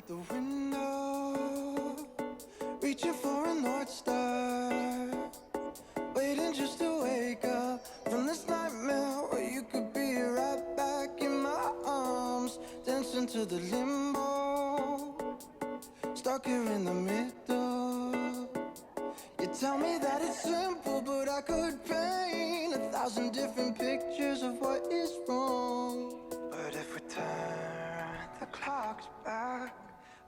out the window, reaching for a North Star, waiting just to wake up from this nightmare where you could be right back in my arms, dancing to the limbo, stuck here in the middle. You tell me that it's simple, but I could paint 1,000 different pictures of what is wrong. But if we turn the clocks back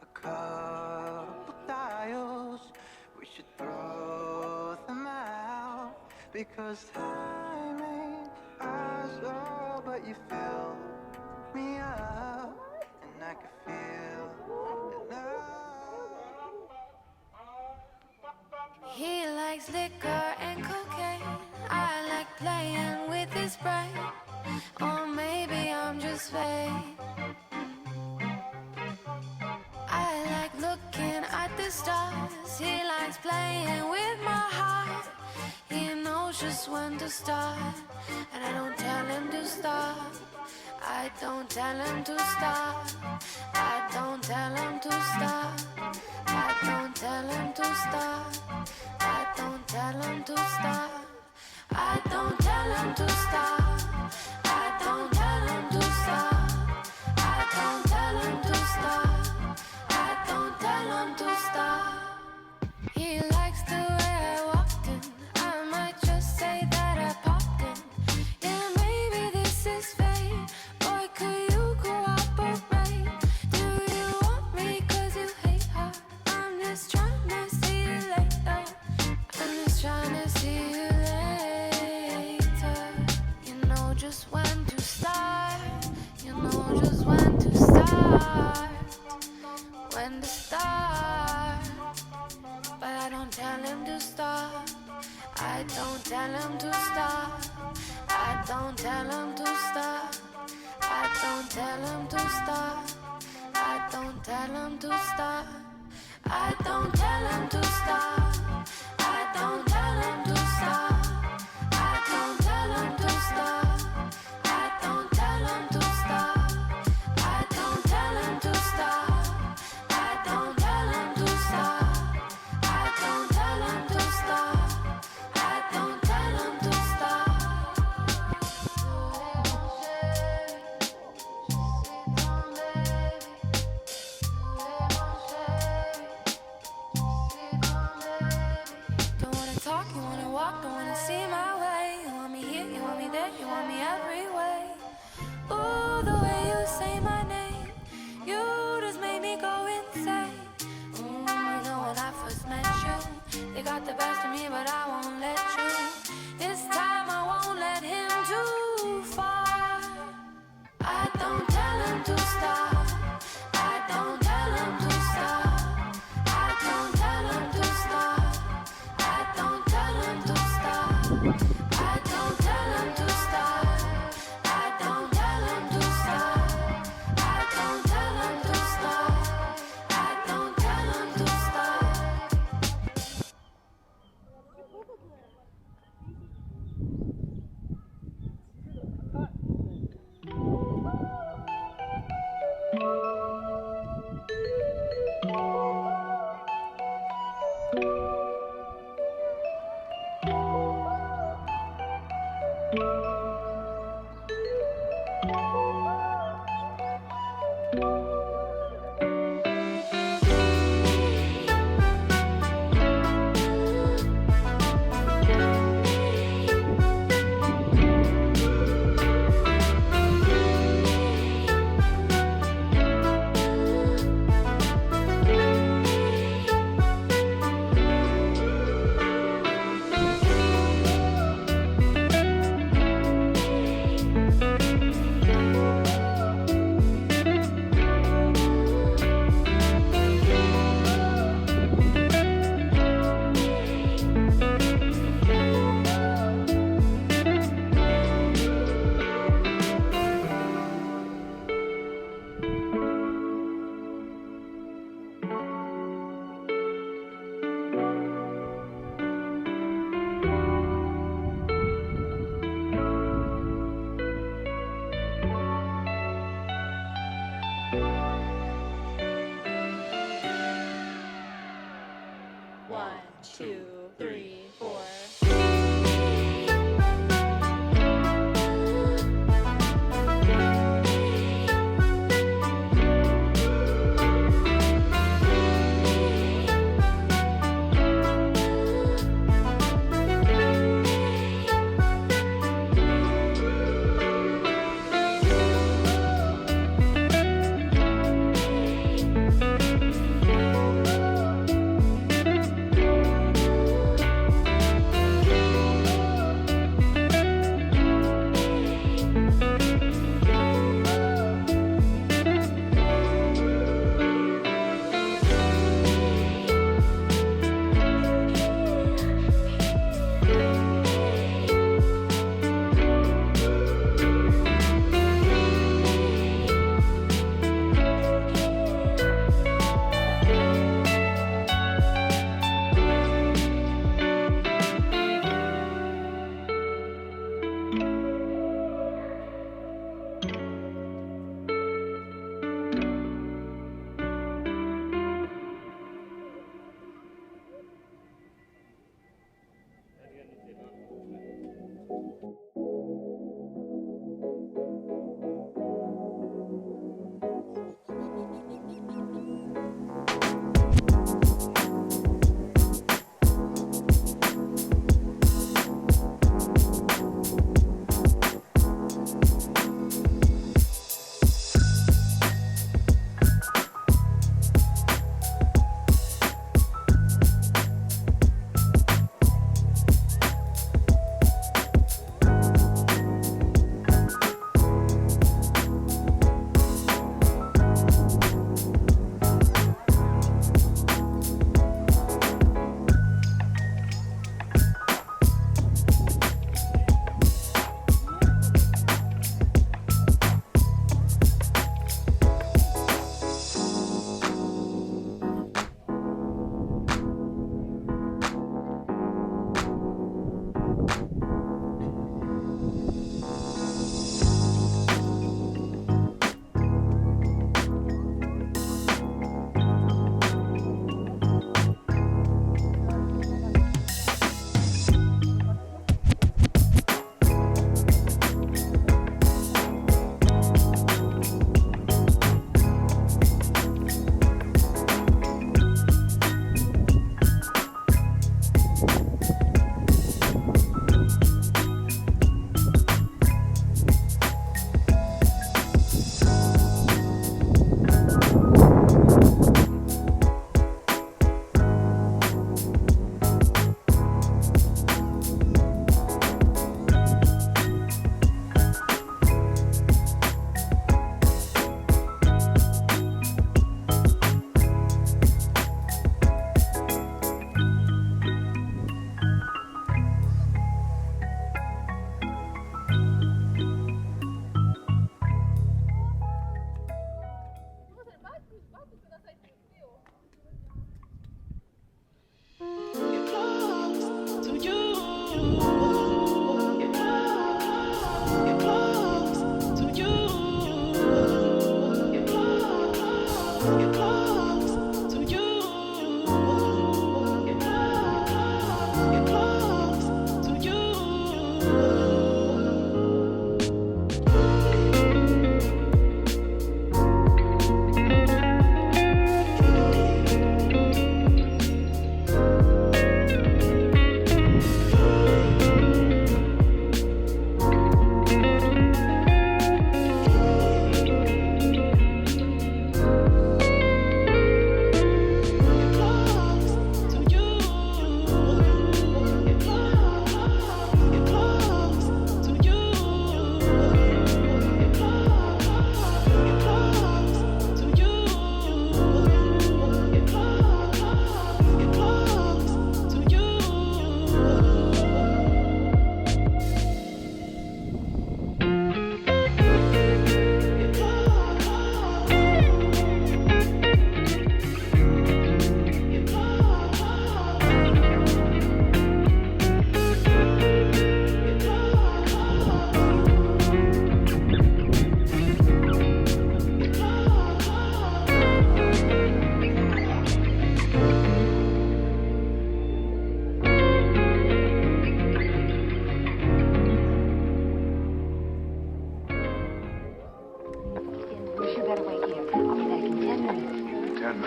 a couple dials, we should throw them out, because time ain't ours, oh, but you fill me up, and I can feel it now. He likes liquor and cocaine. I like playing with his brain. Or maybe I'm just vain. I like looking at the stars. He likes playing with my heart. He knows just when to start, and I don't tell him to stop. I don't tell him to stop. I don't tell him to stop. I don't tell him to stop. I don't tell him to stop. I don't tell him to stop. I don't tell him to stop. I don't tell him to stop. I don't tell him to stop. He likes the way I walked in. I might just say that I popped in. Yeah, maybe this is fate. Boy, could you cooperate? Do you want me 'cause you hate her? I'm just trying to see you later. I'm just trying to see you later. You know just when to start. You know just when to start. When to start. But I don't tell him to stop. I don't tell him to stop. I don't tell him to stop. I don't tell him to stop. I don't tell him to stop. I don't tell him to stop. I don't tell him to stop. I don't tell him to stop. I don't tell him to stop. I don't tell him to stop. I don't tell him to stop. I don't tell him to stop. I don't tell him to stop.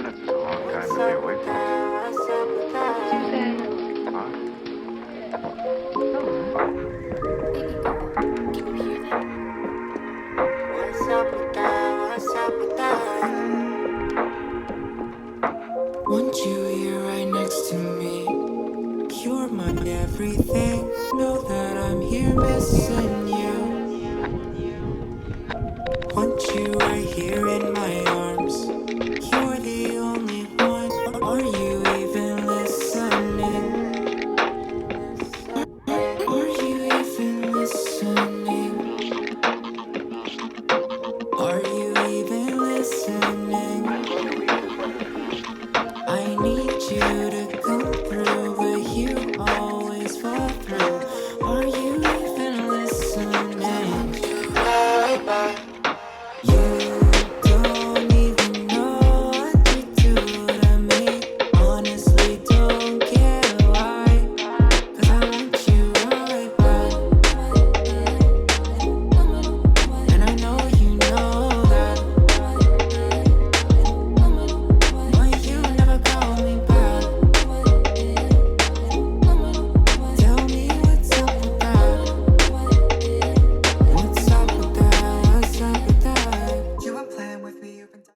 minutes is a long time to be away from Want you here right next to me. You're my everything. Know that I'm here missing you.